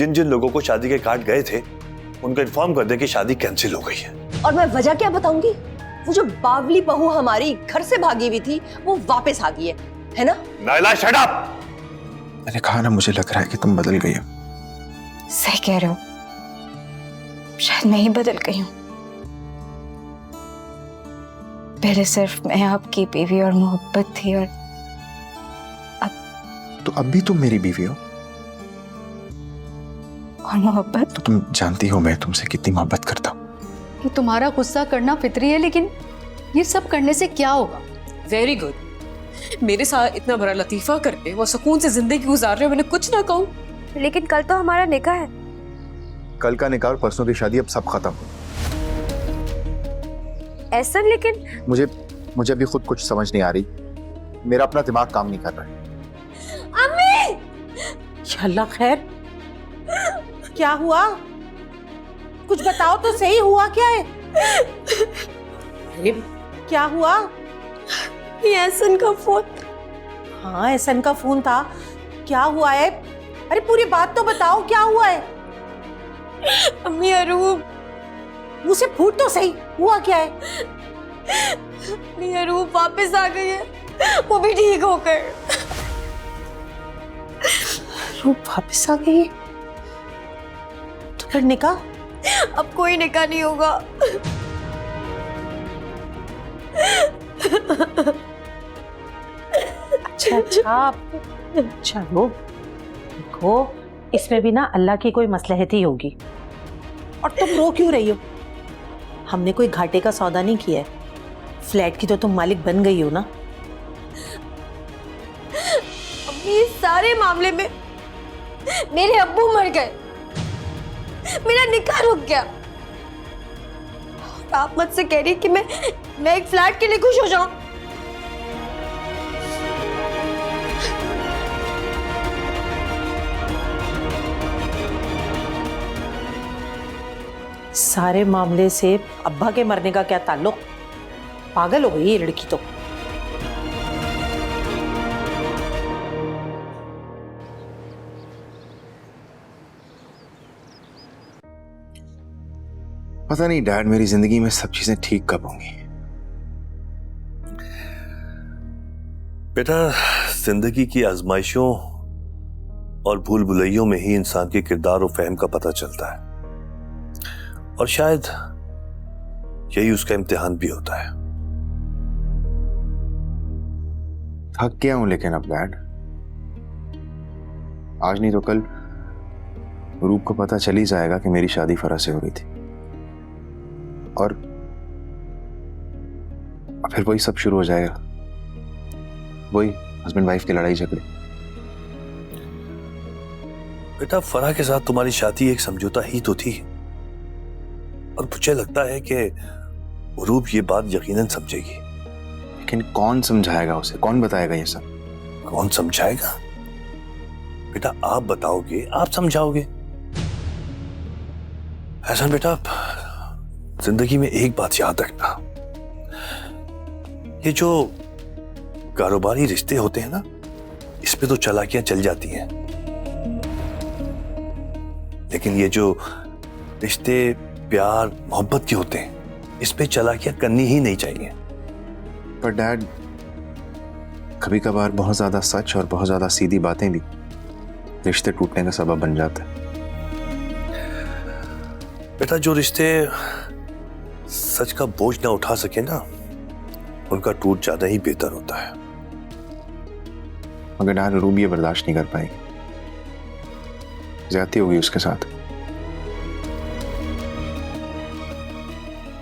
जिन जिन लोगों को शादी के कार्ड गए थे उनको इन्फॉर्म कर दें कि शादी कैंसिल हो गई है। और मैं वजह क्या बताऊंगी? वो जो बावली बहू हमारी घर से भागी हुई थी वो वापस आ गई है ना? Naila shut up! मैंने कहा ना, मुझे लग रहा है कि तुम बदल गई हो। सही कह रहे हो, शायद मैं ही बदल गई हूँ। पहले सिर्फ मैं आपकी बीवी और मोहब्बत थी, और तो अब भी तुम मेरी बीवी हो। और मोहब्बत तो तुम जानती हो मैं तुमसे कितनी मोहब्बत करता हूँ। कि तुम्हारा गुस्सा करना फितरी है, लेकिन ये सब करने से क्या होगा? वेरी गुड, मेरे साथ इतना बड़ा लतीफा करके वो सुकून से जिंदगी गुजार रहे हो, मैंने कुछ ना कहूँ। लेकिन कल तो हमारा निकाह है। कल का निकाह और परसों की शादी, अब सब खत्म। ऐसा लेकिन मुझे अभी खुद कुछ समझ नहीं आ रही। मेरा अपना दिमाग काम नहीं कर रहा है। अल्लाह खैर, क्या हुआ? कुछ बताओ तो सही, हुआ क्या है? अरे क्या हुआ? ये एहसन का फोन। हाँ, एहसन का फोन था। क्या हुआ है? अरे पूरी बात तो बताओ, क्या हुआ है? अम्मी अरूब, मुंह से फूट तो सही, हुआ क्या है? अम्मी अरूब वापस आ गई है, वो भी ठीक होकर। रूप वापस आ गई? तो फिर निकाह? अब कोई निकाह नहीं होगा। अच्छा, चलो देखो, इसमें भी ना अल्लाह की कोई मसलहत ही होगी। और तुम रो क्यों रही हो? हमने कोई घाटे का सौदा नहीं किया है। फ्लैट की तो तुम मालिक बन गई हो ना। अम्मी, इस सारे मामले में मेरे अब्बू मर गए, मेरा निकाह रुक गया। और आप मुझसे कह रही कि मैं एक फ्लैट के लिए खुश हो जाऊं? सारे मामले से अब्बा के मरने का क्या ताल्लुक? पागल हो गई ये लड़की तो। पता नहीं डैड, मेरी जिंदगी में सब चीजें ठीक कब होंगी। बेटा, जिंदगी की आजमाइशों और भूल भुलैयों में ही इंसान के किरदार और फहम का पता चलता है, और शायद यही उसका इम्तिहान भी होता है। थक गया हूं लेकिन अब डैड, आज नहीं तो कल रूप को पता चल ही जाएगा कि मेरी शादी फराज से हो रही थी, और फिर वही सब शुरू हो जाएगा, वही हस्बैंड वाइफ की लड़ाई झगड़े। बेटा, फराह के साथ तुम्हारी शादी एक समझौता ही तो थी, और मुझे लगता है कि रूप ये बात यकीनन समझेगी। लेकिन कौन समझाएगा उसे? कौन बताएगा ये सब? कौन समझाएगा? बेटा, आप बताओगे, आप समझाओगे। ऐसा बेटा, जिंदगी में एक बात याद रखना, ये जो कारोबारी रिश्ते होते हैं ना, इसमें तो चालाकियां चल जाती हैं, लेकिन ये जो रिश्ते प्यार मोहब्बत के होते हैं, इस पे चालाकियां करनी ही नहीं चाहिए। पर डैड, कभी कभार बहुत ज्यादा सच और बहुत ज्यादा सीधी बातें भी रिश्ते टूटने का सबब बन जाता है। बेटा, जो रिश्ते सच का बोझ ना उठा सके ना, उनका टूट ज्यादा ही बेहतर होता है। मगर डैड, रूब ये बर्दाश्त नहीं कर पाएगी, ज्यादती होगी उसके साथ।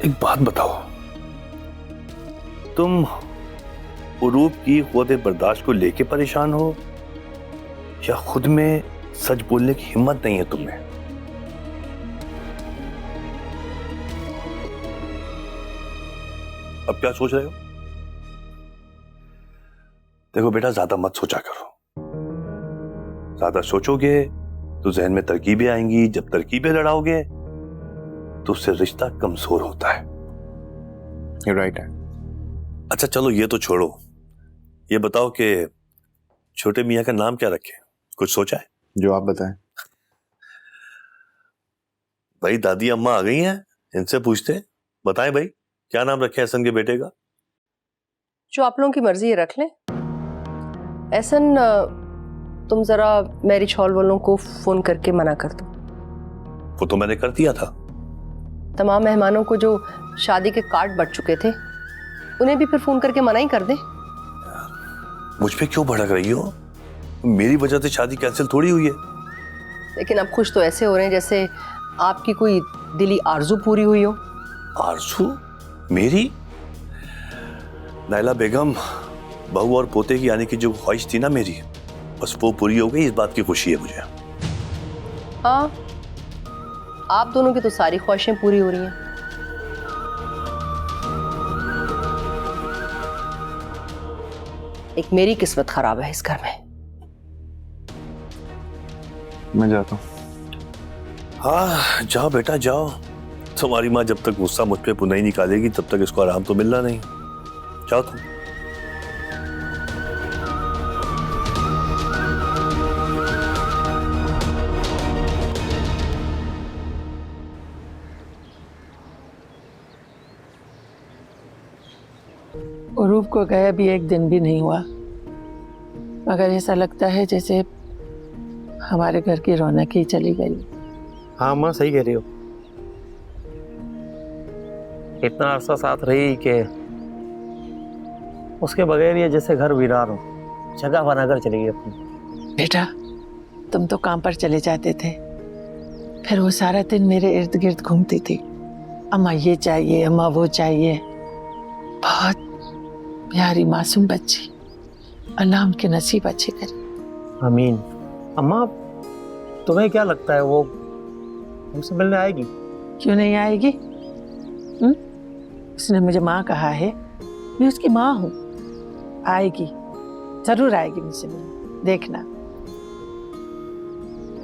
एक बात बताओ, तुम रूप की क़ुव्वत बर्दाश्त को लेके परेशान हो, या खुद में सच बोलने की हिम्मत नहीं है तुम्हें? अब क्या सोच रहे हो? देखो बेटा, ज्यादा मत सोचा करो। ज्यादा सोचोगे तो जहन में तरकीबें आएंगी, जब तरकीबें लड़ाओगे तो उससे रिश्ता कमजोर होता है। You're right, अच्छा चलो, ये तो छोड़ो, ये बताओ कि छोटे मियाँ का नाम क्या रखे? कुछ सोचा है? जो आप बताएं। भाई दादी अम्मा आ गई हैं, इनसे पूछते हैं। बताएं भाई, क्या नाम रखे एहसन के बेटे का? जो आप लोगों की मर्जी है रख लें। एहसन, तुम जरा मैरिज हॉल वालों को फोन करके मना कर दो। वो तो मैंने कर दिया था। तमाम मेहमानों को जो शादी के कार्ड बट चुके थे उन्हें भी फिर फोन करके मना ही कर दे। मुझ पे क्यों भड़क रही हो? मेरी वजह से शादी कैंसिल थोड़ी हुई है। लेकिन अब खुश तो ऐसे हो रहे हैं जैसे आपकी कोई दिली आरजू पूरी हुई हो। आरजू? मेरी? नाइला बेगम, बहू और पोते की आने की जो ख्वाहिश थी ना मेरी, बस वो पूरी हो गई। इस बात की खुशी है मुझे। हाँ, आप दोनों की तो सारी ख्वाहिशें पूरी हो रही हैं। एक मेरी किस्मत खराब है इस घर में। मैं जाता हूँ। हाँ जाओ बेटा जाओ। तुम्हारी माँ जब तक गुस्सा मुझ पे नहीं निकालेगी तब तक इसको आराम तो मिलना नहीं। जाओ तुम। उरूफ को गए भी एक दिन भी नहीं हुआ, मगर ऐसा लगता है जैसे हमारे घर की रौनक ही चली गई। हाँ माँ सही कह रही हो। इतना अरसा साथ रही कि उसके बगैर ये जैसे घर वीरान हो, जगह बनाकर चली गई अपनी। बेटा, तुम तो काम पर चले जाते थे, फिर वो सारा दिन मेरे इर्द गिर्द घूमती थी। अम्मा ये चाहिए, अम्मा वो चाहिए। बहुत प्यारी मासूम बच्ची, अल्लाह उनके नसीब अच्छे करे। आमीन। अम्मा, तुम्हें क्या लगता है वो हमसे मिलने आएगी? क्यों नहीं आएगी? उसने मुझे माँ कहा है, मैं उसकी माँ हूँ। आएगी, जरूर आएगी मुझसे मिलने, देखना।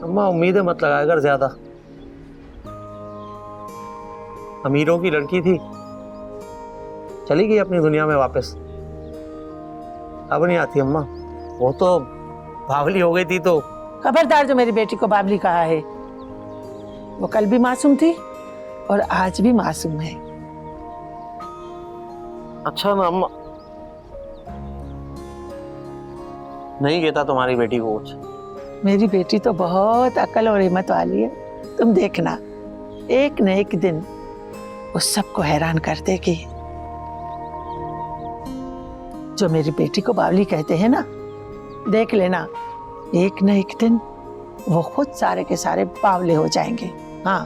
अम्मा उम्मीदें मत लगाया कर ज्यादा। अमीरों की लड़की थी, चली गई अपनी दुनिया में वापस। अब नहीं आती अम्मा। वो तो बावली हो गई थी। तो खबरदार जो मेरी बेटी को बाबली कहा है। वो कल भी मासूम थी और आज भी मासूम है। अच्छा ना अम्मा, नहीं कहता तुम्हारी बेटी को कुछ। मेरी बेटी तो बहुत अकल और हिम्मत वाली है। तुम देखना, एक न एक दिन वो सबको हैरान कर देगी। जो मेरी बेटी को बावली कहते हैं ना, देख लेना, एक न एक दिन वो खुद सारे के सारे बावले हो जाएंगे। हाँ।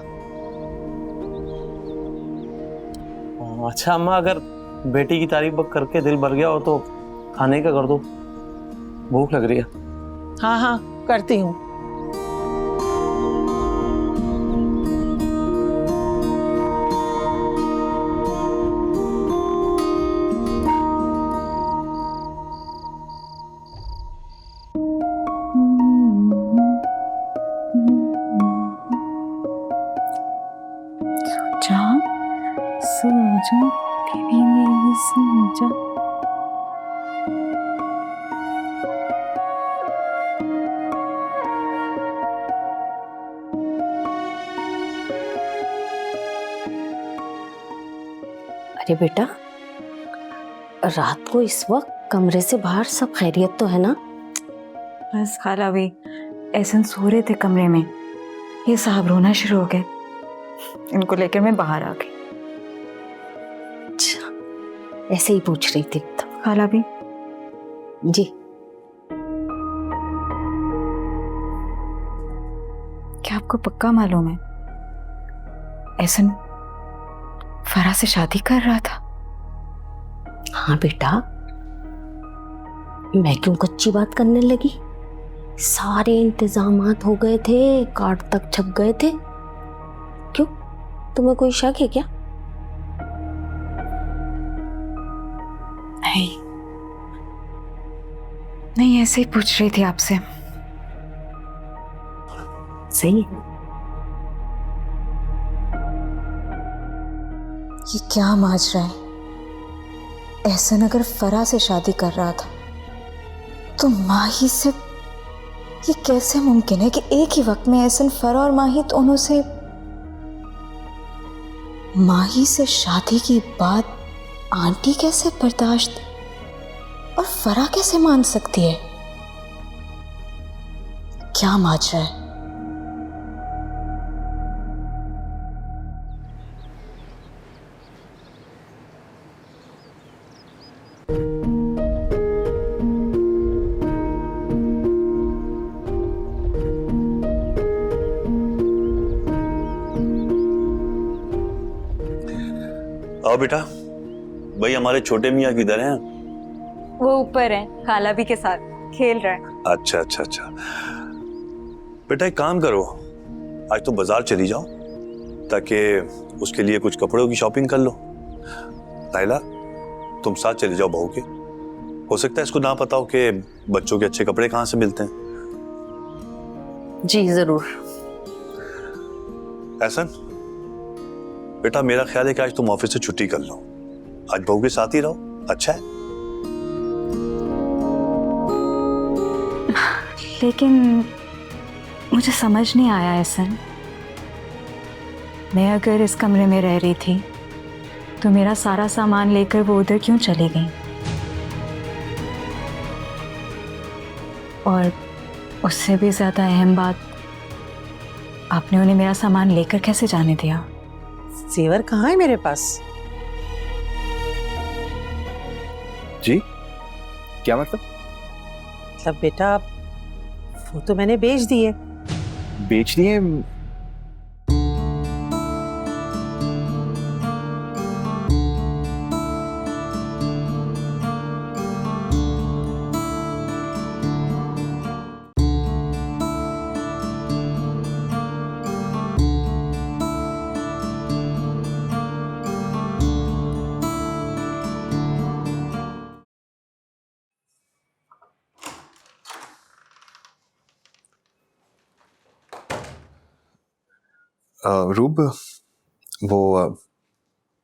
अच्छा अम्मा, अगर बेटी की तारीफ करके दिल भर गया हो तो खाने का कर दो, भूख लग रही है। हाँ हाँ, करती हूँ। अरे बेटा, रात को इस वक्त कमरे से बाहर सब खैरियत तो है ना? बस खाला भी एहसन सो रहे थे कमरे में, ये साहब रोना शुरू हो गए। इनको लेकर मैं बाहर आ गई। अच्छा, ऐसे ही पूछ रही थी। खाला भी जी। क्या आपको पक्का मालूम है एहसन फराह से शादी कर रहा था? हाँ बेटा, मैं क्यों कच्ची बात करने लगी? सारे इंतजामात हो गए थे, कार्ड तक छप गए थे। क्यों, तुम्हें कोई शक है क्या? नहीं नहीं, ऐसे ही पूछ रही थी आपसे। सही है। ये क्या माजरा है? एहसन अगर फराह से शादी कर रहा था तो माही से ये कैसे मुमकिन है कि एक ही वक्त में एहसन फराह और माही दोनों से माही से शादी की बात आंटी कैसे बर्दाश्त और फरा कैसे मान सकती है? क्या माजरा है? आओ बेटा, भाई हमारे छोटे मियाँ किधर हैं? वो ऊपर है खाला भी के साथ खेल रहा है। अच्छा अच्छा अच्छा। बेटा एक काम करो, आज तो बाजार चली जाओ ताकि उसके लिए कुछ कपड़ों की शॉपिंग कर लो। नाइला तुम साथ चले जाओ बहू के, हो सकता है इसको ना पता हो कि बच्चों के अच्छे कपड़े कहाँ से मिलते हैं। जी जरूर। एहसन बेटा, मेरा ख्याल है कि आज तुम ऑफिस से छुट्टी कर लो, आज बहू के साथ ही रहो, अच्छा है? लेकिन मुझे समझ नहीं आया एहसन, मैं अगर इस कमरे में रह रही थी तो मेरा सारा सामान लेकर वो उधर क्यों चली गई? और उससे भी ज्यादा अहम बात, आपने उन्हें मेरा सामान लेकर कैसे जाने दिया? जेवर कहाँ है मेरे पास? जी क्या मतलब? मतलब बेटा वो तो मैंने बेच दिए। बेच दिए? रूब, वो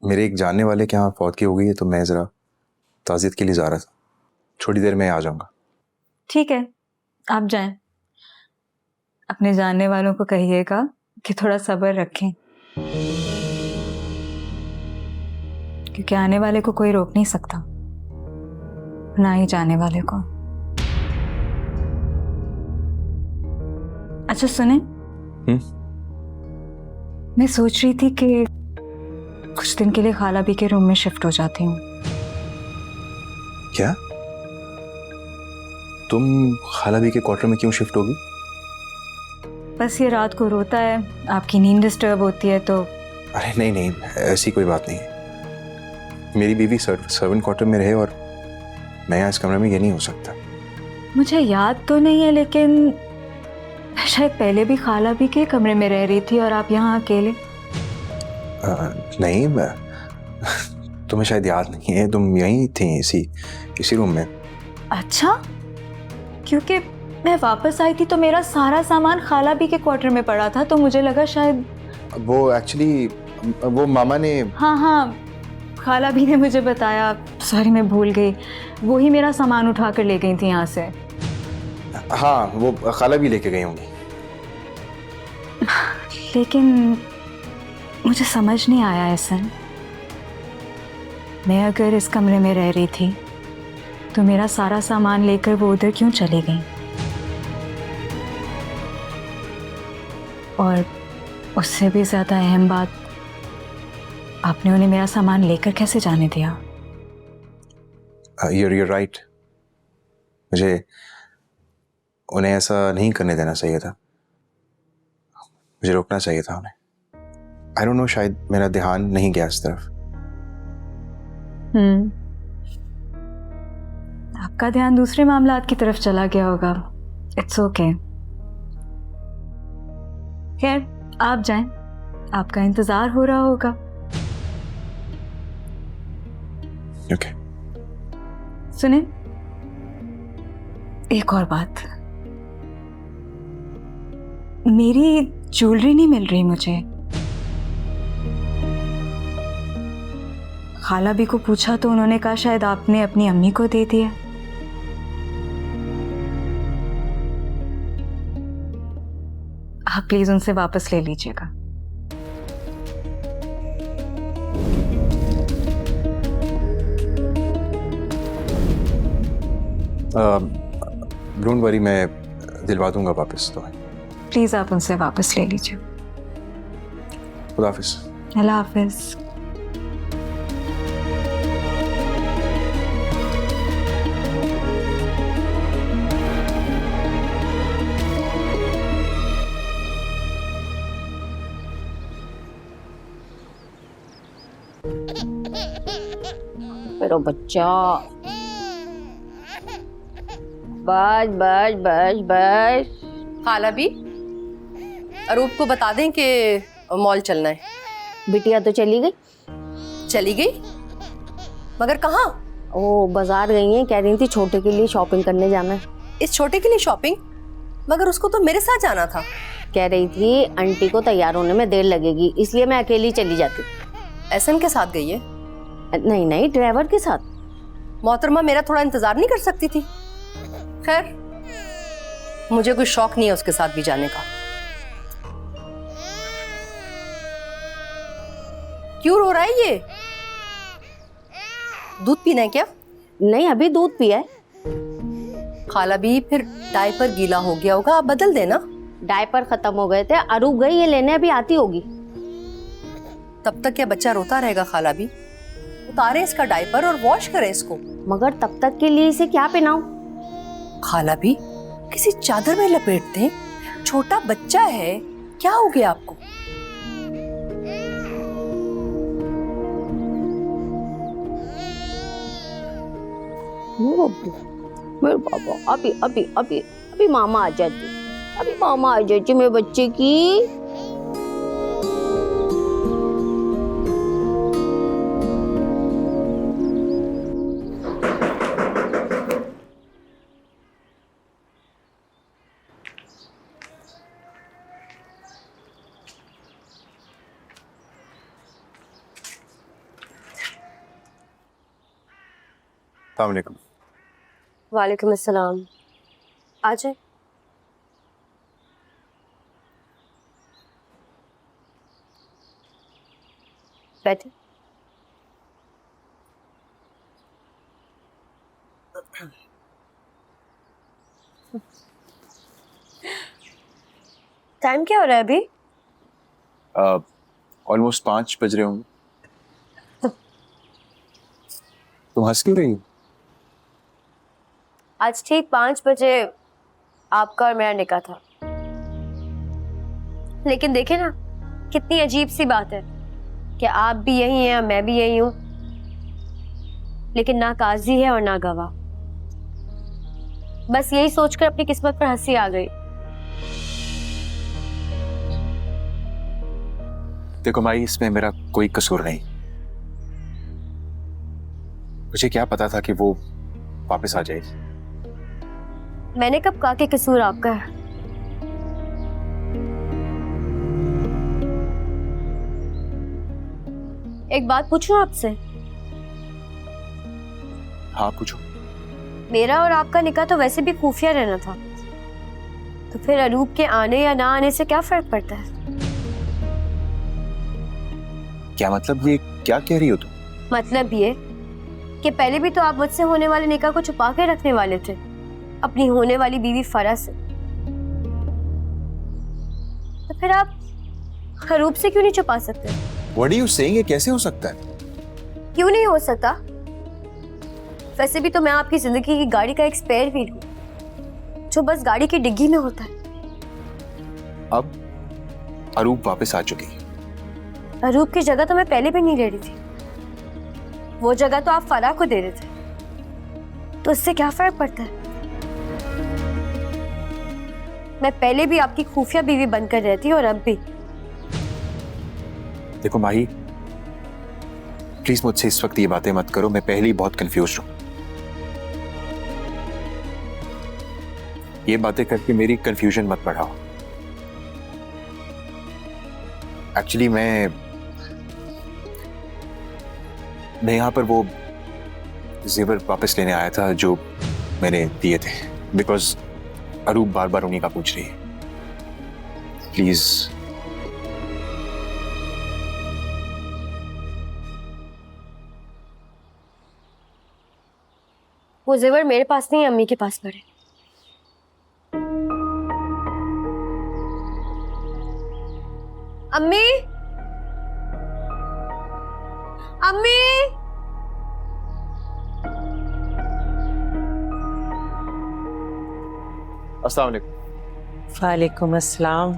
मेरे एक जानने वाले के यहाँ फौतगी हो गई है, तो मैं ज़रा ताज़ियत के लिए जा रहा था। थोड़ी देर में आ जाऊँगा। ठीक है, आप जाएं। अपने जानने वालों को कहिएगा कि थोड़ा सब्र रखें, क्योंकि आने वाले को कोई रोक नहीं सकता, ना ही जाने वाले को। अच्छा सुने, मैं सोच रही थी कि कुछ दिन के लिए खाला भी के रूम में शिफ्ट हो जाती हूँ। क्या? तुम खाला भी के क्वार्टर में क्यों शिफ्ट होगी? बस ये रात को रोता है, आपकी नींद डिस्टर्ब होती है तो। अरे नहीं नहीं, ऐसी कोई बात नहीं है। मेरी बीवी सर्वेंट क्वार्टर में रहे और मैं यहाँ इस कमरे में ये नहीं हो सकता। मुझे याद तो नहीं है, लेकिन मैं शायद पहले भी खाला भी के कमरे में रह रही थी और आप यहाँ अकेले। नहीं, तुम्हें शायद याद नहीं है, तुम यहीं थी इसी रूम में। अच्छा, क्योंकि मैं वापस आई थी तो मेरा सारा सामान खाला भी के क्वार्टर में पड़ा था, तो मुझे लगा शायद वो एक्चुअली वो मामा ने। हाँ, खाला भी ने मुझे बताया। सॉरी, मैं भूल गई, वो ही मेरा सामान उठा कर ले गई थी यहाँ से। हाँ, वो खाला भी लेके गई होंगी। लेकिन मुझे समझ नहीं आया एहसन, मैं अगर इस कमरे में रह रही थी तो मेरा सारा सामान लेकर वो उधर क्यों चली गई? और उससे भी ज्यादा अहम बात, आपने उन्हें मेरा सामान लेकर कैसे जाने दिया? You're right. मुझे उन्हें ऐसा नहीं करने देना चाहिए था, मुझे रोकना चाहिए था उन्हें। I don't know, शायद मेरा ध्यान नहीं गया इस तरफ। आपका ध्यान दूसरे मामलात की तरफ चला गया होगा। It's okay. खैर, आप जाएं, आपका इंतजार हो रहा होगा। ओके। सुने, एक और बात, मेरी ज्वेलरी नहीं मिल रही मुझे। खाला भी को पूछा तो उन्होंने कहा शायद आपने अपनी अम्मी को दे दिया। आप प्लीज उनसे वापस ले लीजिएगा। डोंट वरी, मैं दिलवा दूंगा वापस तो। प्लीज आप उनसे वापस ले लीजिए। खुदा हाफिज। अल्लाह हाफिज। मेरा बच्चा, बस बस बस बस। खाला भी अरूप को बता दें कि मॉल चलना है। बिटिया तो चली गई। चली गई? मगर कहाँ? ओ बाजार गई हैं, कह रही थी छोटे के लिए शॉपिंग करने जाना है। इस छोटे के लिए शॉपिंग? मगर उसको तो मेरे साथ जाना था। कह रही थी आंटी को तैयार होने में देर लगेगी, इसलिए मैं अकेली चली जाती। एहसन के साथ गई है? नहीं नहीं, ड्राइवर के साथ। मोहतरमा मेरा थोड़ा इंतजार नहीं कर सकती थी? खैर, मुझे कोई शौक नहीं है उसके साथ भी जाने का। क्यों रो रहा है ये? दूध पीना है क्या? नहीं, अभी दूध पिया है। खाला भी फिर डायपर गीला हो गया होगा, आप बदल देना। डायपर खत्म हो गए थे, अरूप गई ये लेने, अभी आती होगी। तब तक क्या बच्चा रोता रहेगा? खाला भी उतारे इसका डायपर और वॉश करें इसको। मगर तब तक के लिए इसे क्या पहनाऊं? खाला भी किसी चादर में लपेट दें, छोटा बच्चा है, क्या हो गया आपको? मेरे पापा, अभी अभी अभी अभी मामा आ जाती, अभी मामा आ जाती मेरे बच्चे की। अस्सलाम वालेकुम। वालेकुम अस्सलाम। आ जाए। बैठे। टाइम क्या हो रहा है अभी? ऑलमोस्ट 5 बज रहे होंगे। तुम हंस क्यों रही हो? आज ठीक 5 बजे आपका और मेरा निकाह था। लेकिन देखे ना, कितनी अजीब सी बात है कि आप भी यही हैं और मैं भी यही हूं, लेकिन ना काजी है और ना गवाह। बस यही सोचकर अपनी किस्मत पर हंसी आ गई। देखो माई, इसमें मेरा कोई कसूर नहीं। मुझे क्या पता था कि वो वापस आ जाएगी। मैंने कब कहा कि कसूर आपका है? एक बात पूछूं आपसे? हाँ पूछो। मेरा और आपका निकाह तो वैसे भी खुफिया रहना था, तो फिर अरूप के आने या ना आने से क्या फर्क पड़ता है? क्या मतलब? ये क्या कह रही हो तुम? मतलब ये कि पहले भी तो आप मुझसे होने वाले निकाह को छुपा के रखने वाले थे अपनी होने वाली बीवी फरा से, तो फिर आप अरूप से क्यों नहीं छुपा सकते? What are you saying? ये कैसे हो सकता है? क्यों नहीं हो सकता? वैसे भी तो मैं आपकी जिंदगी की गाड़ी का एक स्पेयर व्हील हूँ, जो बस गाड़ी की डिग्गी में होता है। अब अरूप वापस आ चुकी है। अरूप की जगह तो मैं पहले भी नहीं ले रही थी, वो जगह तो आप फराह को दे रहे थे, तो इससे क्या फर्क पड़ता है? मैं पहले भी आपकी खुफिया बीवी बनकर रहती और अब भी। देखो माही, प्लीज मुझसे इस वक्त ये बातें मत करो, मैं पहले ही बहुत कंफ्यूज हूं। ये बातें करके मेरी कंफ्यूजन मत बढ़ाओ। एक्चुअली मैं यहाँ पर वो जेवर वापस लेने आया था जो मैंने दिए थे, बिकॉज अरूप बार बार उन्हीं का पूछ रही है। प्लीज वो जेवर मेरे पास नहीं, अम्मी के पास पड़े। अम्मी, अम्मी, अस्सलाम वालेकुम। वालेकुम अस्सलाम।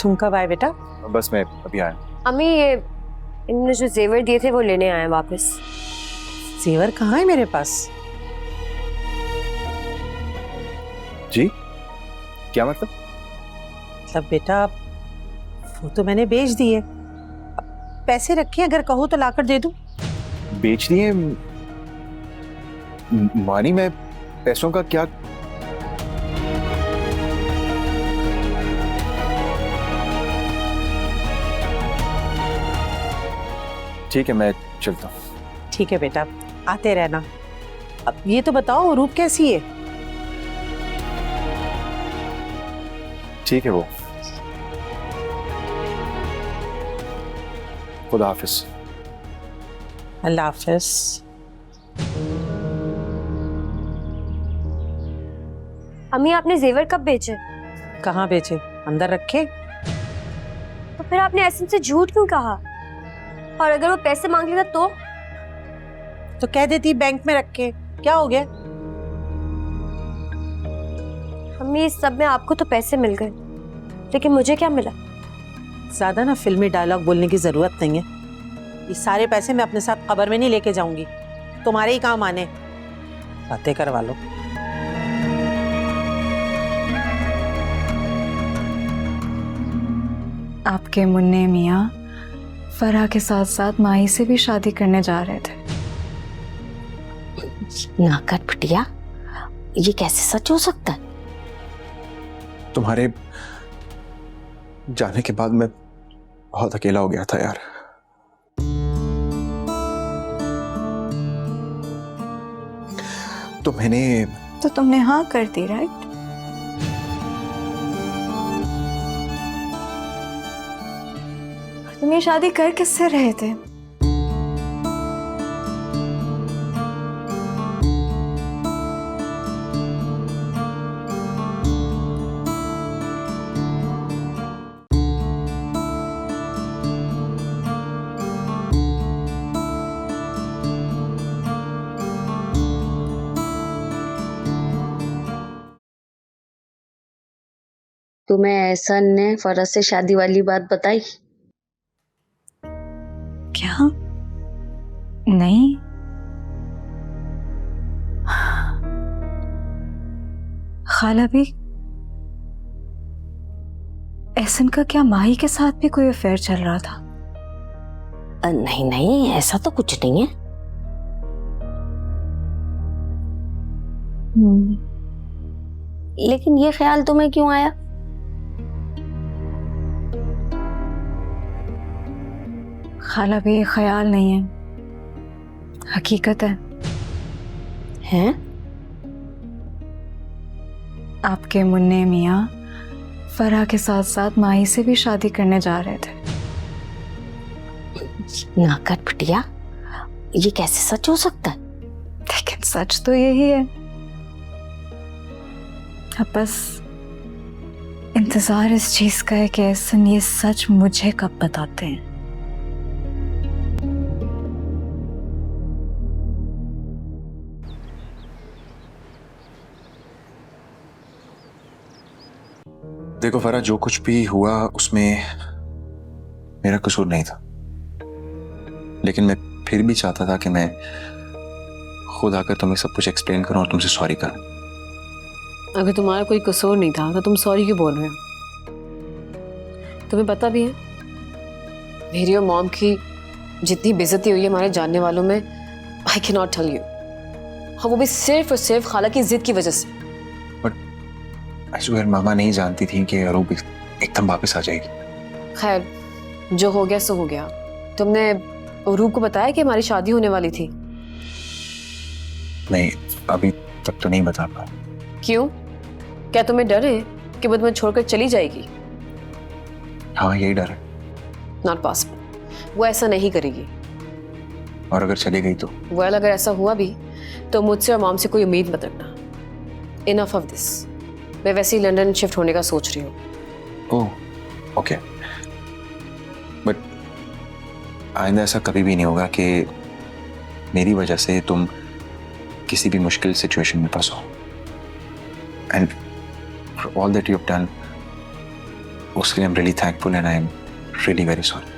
तुम कब आए बेटा? बस मैं अभी आया। अम्मी ये इन्होंने जो जेवर दिए थे वो लेने आए वापस। जेवर कहाँ है मेरे पास? जी क्या मतलब? मतलब बेटा वो तो मैंने बेच दिए, अब पैसे रखे, अगर कहो तो लाकर दे दूं। बेच दिए? मानी मैं पैसों का क्या? ठीक है मैं चलता हूँ। ठीक है बेटा, आते रहना। अब ये तो बताओ रूप कैसी है? ठीक है वो। खुदा हाफिज। अल्लाह हाफिज। अम्मी आपने जेवर कब बेचे? कहाँ बेचे? अंदर रखे। तो फिर आपने ऐसे से झूठ क्यों कहा? और अगर वो पैसे मांग लेता तो कह देती बैंक में रखे, क्या हो गया? अम्मी इस सब में आपको तो पैसे मिल गए, लेकिन मुझे क्या मिला? ज्यादा ना फिल्मी डायलॉग बोलने की जरूरत नहीं है। ये सारे पैसे मैं अपने साथ कब्र में नहीं लेके जाऊंगी, तुम्हारे ही काम आने। बातें करवा लो। आपके मुन्ने मियाँ फराह के साथ साथ माही से भी शादी करने जा रहे थे। ना कर बिटिया, ये कैसे सच हो सकता है? तुम्हारे जाने के बाद मैं बहुत अकेला हो गया था यार। तो तुमने हाँ कर दी, राइट? तुम ये शादी कर किससे रहे थे? तुम्हें एहसन ने फरज से शादी वाली बात बताई? क्या? नहीं। खाला भी, एहसन का क्या माही के साथ भी कोई अफेयर चल रहा था? नहीं नहीं, ऐसा तो कुछ नहीं है। लेकिन ये ख्याल तुम्हें क्यों आया? खाला भी ये ख्याल नहीं है, हकीकत है। हैं? आपके मुन्ने मियाँ फराह के साथ साथ माही से भी शादी करने जा रहे थे। ना कर बिटिया, ये कैसे सच हो सकता है? लेकिन सच तो यही है। अब बस इंतजार इस चीज का है कि एहसन ये सच मुझे कब बताते हैं। देखो फरा, जो कुछ भी हुआ उसमें मेरा कसूर नहीं था, लेकिन मैं फिर भी चाहता था कि मैं खुद आकर तुम्हें सब कुछ एक्सप्लेन करूं और तुमसे सॉरी करूं। अगर तुम्हारा कोई कसूर नहीं था तो तुम सॉरी क्यों बोल रहे हो? तुम्हें पता भी है मेरी और मॉम की जितनी बेइज्जती हुई है हमारे जानने वालों में, I can not tell you. हाँ, वो भी सिर्फ और सिर्फ खाला की जिद की वजह से। बट मामा नहीं जानती थी कि अरूब एकदम वापस आ जाएगी। खैर, जो हो गया सो हो गया। तुमने अरूब को बताया कि हमारी शादी होने वाली थी? नहीं, अभी तक तो नहीं बता पा। क्यों? क्या तुम्हें डर है कि वो तुम्हें छोड़कर चली जाएगी? हाँ, यही डर है। नॉट पॉसिबल, वो ऐसा नहीं करेगी। और अगर चली गई तो? वेल, अगर ऐसा हुआ भी तो मुझसे और मॉम से कोई उम्मीद मत रखना। Enough of this. मैं वैसे ही लंदन शिफ्ट होने का सोच रही हूँ। ओह ओके, बट आइंदा ऐसा कभी भी नहीं होगा कि मेरी वजह से तुम किसी भी मुश्किल सिचुएशन में फंसो। And for all that you have done, उसके लिए I am really thankful and I am really very sorry.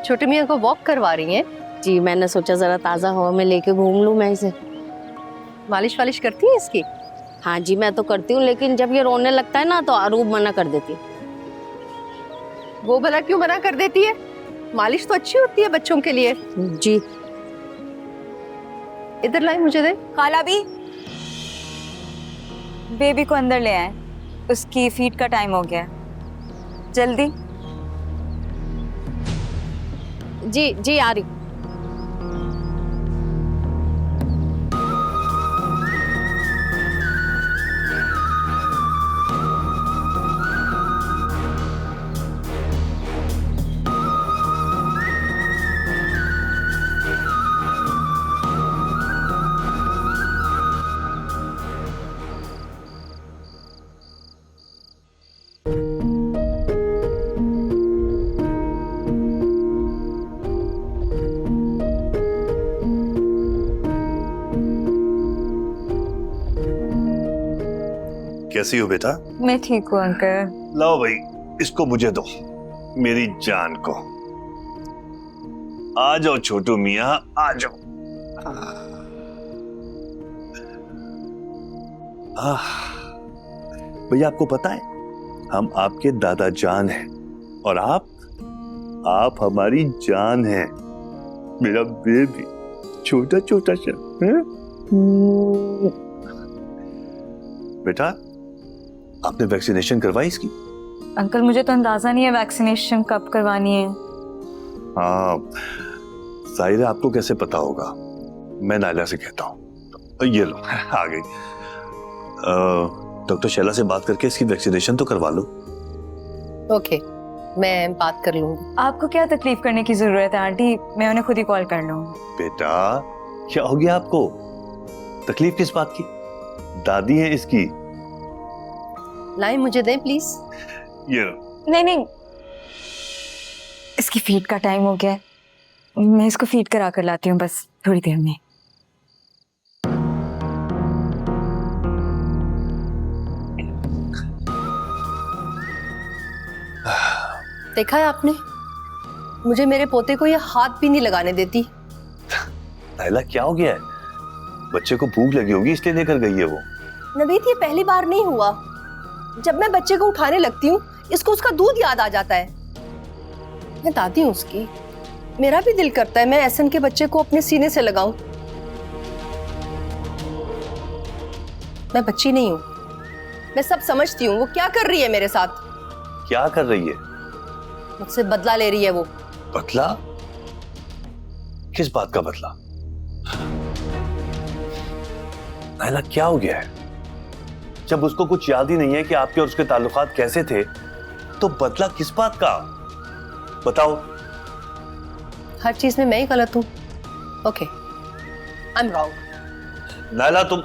छोटी मियाँ को वॉक करवा रही हैं? जी, मैंने सोचा जरा ताज़ा हवा में लेके घूम लूँ मैं इसे। मालिश वालिश करती हैं इसकी? हाँ जी, मैं तो करती हूँ, लेकिन जब ये रोने लगता है ना तो अरूब मना कर देती है। वो भला क्यों मना कर देती है? मालिश तो अच्छी होती है बच्चों के लिए। जी। इधर लाई, मुझे दे। खाला भी बेबी को अंदर ले आए, उसकी फीड का टाइम हो गया, जल्दी। जी जी आ रही। कैसी हो बेटा? मैं ठीक हूँ अंकल। लाओ भाई, इसको मुझे दो, मेरी जान को। आ जाओ छोटू मियाँ, आ जाओ। भैया आपको पता है, हम आपके दादा जान हैं और आप हमारी जान हैं। मेरा बेबी, छोटा छोटा सा। बेटा, आपने वैक्सीनेशन करवाई इसकी? अंकल मुझे तो अंदाजा नहीं है वैक्सीनेशन कब करवानी है। हाँ, जाहिर है आपको कैसे पता होगा, मैं नायला से कहता हूँ। ये लो, आ गई। डॉक्टर शैला से बात करके इसकी वैक्सीनेशन तो करवा लो। ओके, मैं बात कर लूंगी। आपको क्या तकलीफ करने की जरूरत है आंटी, मैं उन्हें खुद ही कॉल कर लूंगी। बेटा, क्या हो गया आपको? तकलीफ किस बात की? दादी है इसकी। लाई, मुझे दें प्लीज। ये लो। नहीं, इसकी फीड का टाइम हो गया है, मैं इसको फीड करा कर लाती हूँ बस थोड़ी देर में। देखा है आपने, मुझे मेरे पोते को ये हाथ भी नहीं लगाने देती। नायला, क्या हो गया है? बच्चे को भूख लगी होगी इसलिए लेकर गई है वो। नवीद, ये पहली बार नहीं हुआ। जब मैं बच्चे को उठाने लगती हूँ, इसको उसका दूध याद आ जाता है। मैं दादी हूँ उसकी, मेरा भी दिल करता है मैं एहसन के बच्चे को अपने सीने से लगाऊं। मैं बच्ची नहीं हूँ, मैं सब समझती हूँ। वो क्या कर रही है मेरे साथ? क्या कर रही है? मुझसे बदला ले रही है वो। बदला? किस बात का बदला? नायला, क्या हो गया है? जब उसको कुछ याद ही नहीं है कि आपके और उसके ताल्लुकात कैसे थे, तो बदला किस बात का? बताओ। हर चीज में मैं ही गलत हूँ। Okay, I am wrong. Naila, तुम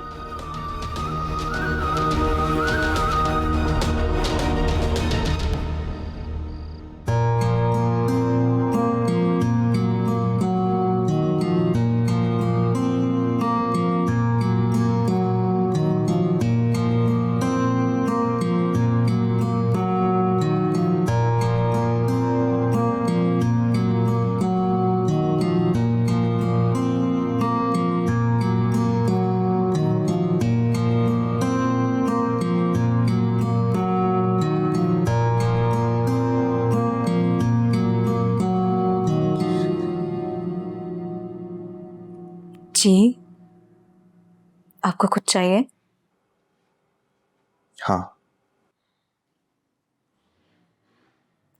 जी आपको कुछ चाहिए? हाँ,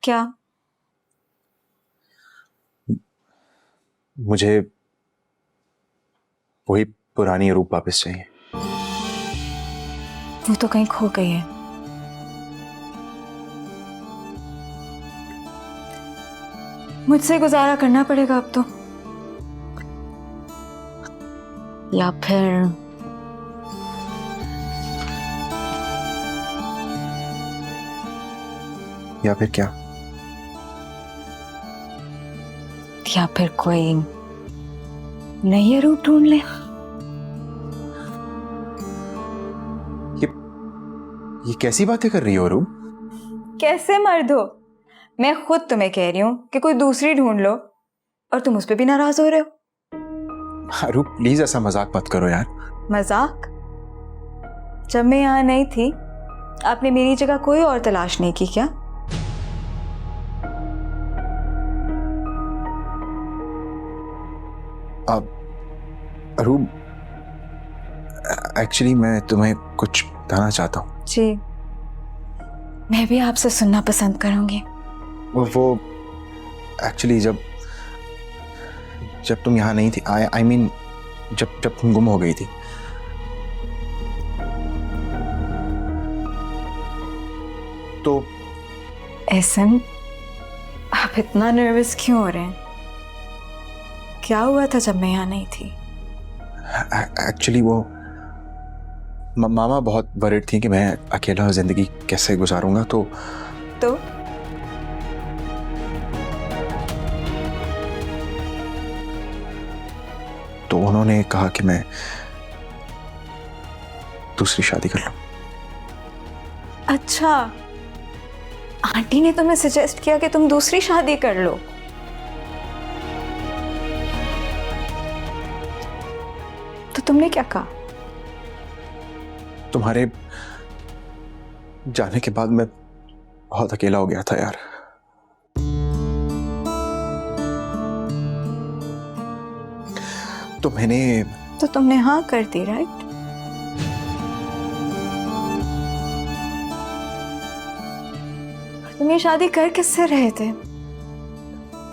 क्या? मुझे वही पुरानी रूप वापस चाहिए। वो तो कहीं खो गई है। मुझसे गुजारा करना पड़ेगा अब तो। या फिर क्या? या फिर कोई नई रूप ढूंढ ले। ये कैसी बातें कर रही हो रूप? कैसे मर्द हो? मैं खुद तुम्हें कह रही हूँ कि कोई दूसरी ढूंढ लो और तुम उस पर भी नाराज हो रहे हो। रूप प्लीज ऐसा मजाक मत करो यार। मजाक? जब मैं यहाँ नहीं थी आपने मेरी जगह कोई और तलाश नहीं की क्या? रूप एक्चुअली मैं तुम्हें कुछ बताना चाहता हूँ। जी, मैं भी आपसे सुनना पसंद करूंगी। वो एक्चुअली जब तुम यहाँ नहीं थी, आई मीन जब तुम गुम हो गई थी, तो एहसन, आप इतना नर्वस क्यों हो रहे हैं? क्या हुआ था जब मैं यहाँ नहीं थी? एक्चुअली वो मामा बहुत वरिड थी कि मैं अकेला जिंदगी कैसे गुजारूंगा, तो उन्होंने कहा कि मैं दूसरी शादी कर लूं। अच्छा, आंटी ने तुम्हें सजेस्ट किया कि तुम दूसरी शादी कर लो? तो तुमने क्या कहा? तुम्हारे जाने के बाद मैं बहुत अकेला हो गया था यार। तो तुमने हाँ कर दी, राइट? तुम ये शादी कर किससे रहे थे?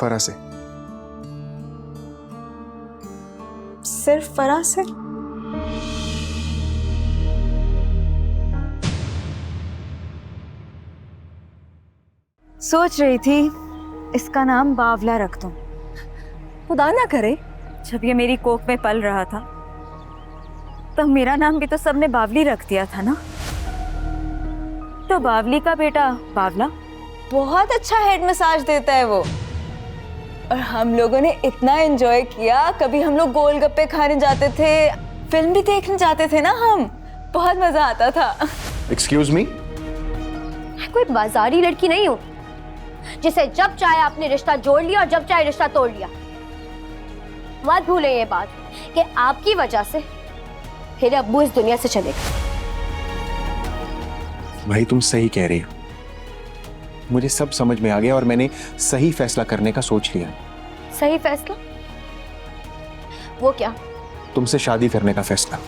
फरा से। सिर्फ फरा से? सोच रही थी इसका नाम बावला रख दूं। खुदा ना करे जब ये मेरी कोख में पल रहा था तब मेरा नाम भी तो सबने बावली रख दिया था ना। तो बावली का बेटा बावला बहुत अच्छा हेड मसाज देता है वो। और हम लोगों ने इतना एंजॉय किया, कभी हम लोग गोलगप्पे खाने जाते थे, फिल्म भी देखने जाते थे ना हम, बहुत मजा आता था। Excuse me? मैं कोई बाजारी लड़की नहीं हूँ जिसे जब चाहे आपने रिश्ता जोड़ लिया और जब चाहे रिश्ता तोड़ लिया। मत भूलें ये बात कि आपकी वजह से फिर अब्बू इस दुनिया से चले गए। भाई तुम सही कह रही हो, मुझे सब समझ में आ गया और मैंने सही फैसला करने का सोच लिया। सही फैसला? वो क्या? तुमसे शादी करने का फैसला।